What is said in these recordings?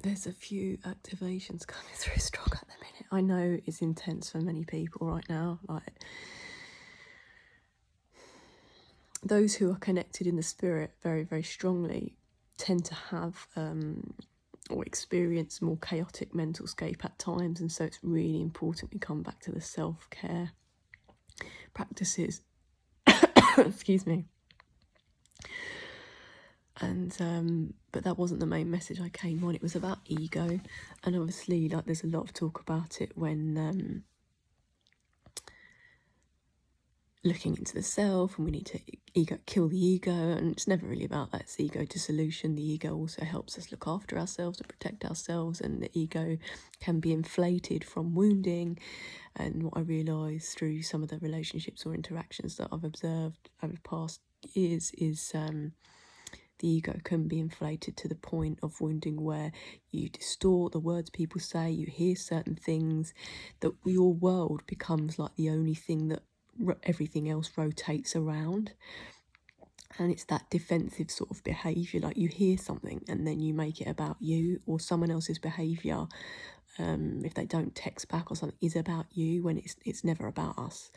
there's a few activations coming through strong at the minute. I know it's intense for many people right now. Like, those who are connected in the spirit very, very strongly tend to have or experience more chaotic mental scape at times, and so it's really important we come back to the self-care practices. Excuse me. And but that wasn't the main message I came on. It was about ego, and obviously, like, there's a lot of talk about it when looking into the self, and we need to kill the ego, and it's never really about that. It's ego dissolution. The ego also helps us look after ourselves and protect ourselves, and the ego can be inflated from wounding. And what I realised through some of the relationships or interactions that I've observed over the past years is the ego can be inflated to the point of wounding, where you distort the words people say, you hear certain things, that your world becomes like the only thing that everything else rotates around. And it's that defensive sort of behaviour, like you hear something and then you make it about you or someone else's behaviour. If they don't text back or something, is about you, when it's never about us,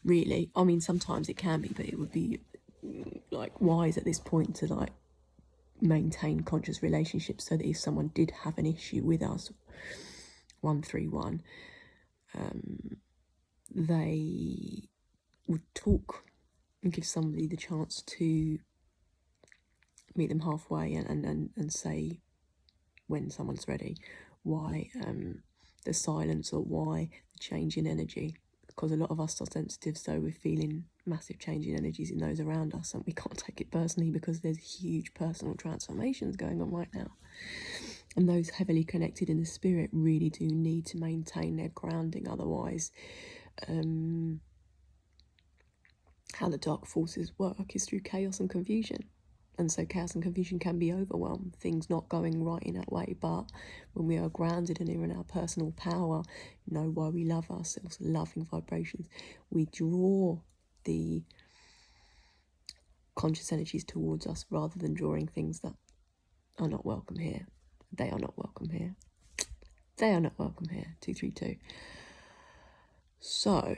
really. I mean, sometimes it can be, but it would be like wise at this point to like maintain conscious relationships, so that if someone did have an issue with us, 131, they would talk and give somebody the chance to meet them halfway and say when someone's ready, why the silence or why the change in energy. Because a lot of us are sensitive, so we're feeling massive change in energies in those around us, and we can't take it personally because there's huge personal transformations going on right now. And those heavily connected in the spirit really do need to maintain their grounding, otherwise how the dark forces work is through chaos and confusion. And so chaos and confusion can be overwhelmed, things not going right in that way. But when we are grounded and in our personal power, know why we love ourselves, loving vibrations, we draw the conscious energies towards us rather than drawing things that are not welcome here. They are not welcome here. They are not welcome here. 232. So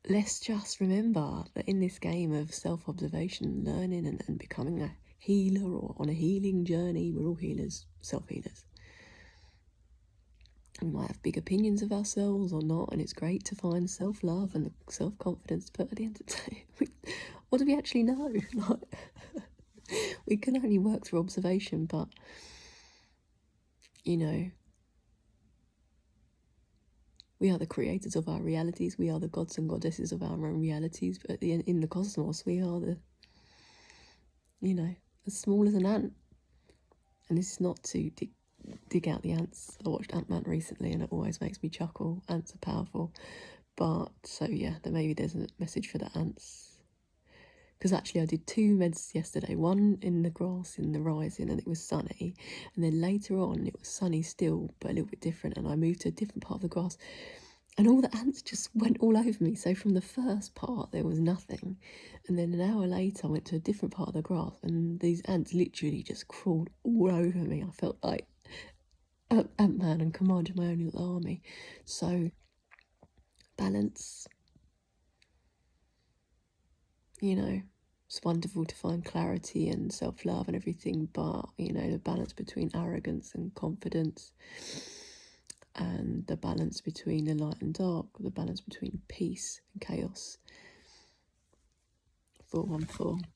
let's just remember that in this game of self-observation, learning and becoming a healer or on a healing journey, we're all healers, self-healers. We might have big opinions of ourselves or not, and it's great to find self-love and self-confidence, but at the end of the day, what do we actually know? We can only work through observation, but, you know, we are the creators of our realities. We are the gods and goddesses of our own realities. But in the cosmos, we are the, you know, as small as an ant. And this is not to dig out the ants. I watched Ant-Man recently and it always makes me chuckle. Ants are powerful. But, so yeah, maybe there's a message for the ants. Because actually I did 2 meds yesterday. One in the grass in the rising and it was sunny. And then later on it was sunny still, but a little bit different. And I moved to a different part of the grass. And all the ants just went all over me. So from the first part, there was nothing. And then an hour later, I went to a different part of the grass. And these ants literally just crawled all over me. I felt like Ant-Man and commanded my own little army. So, balance. You know, it's wonderful to find clarity and self-love and everything. But, you know, the balance between arrogance and confidence. And the balance between the light and dark, the balance between peace and chaos. 414.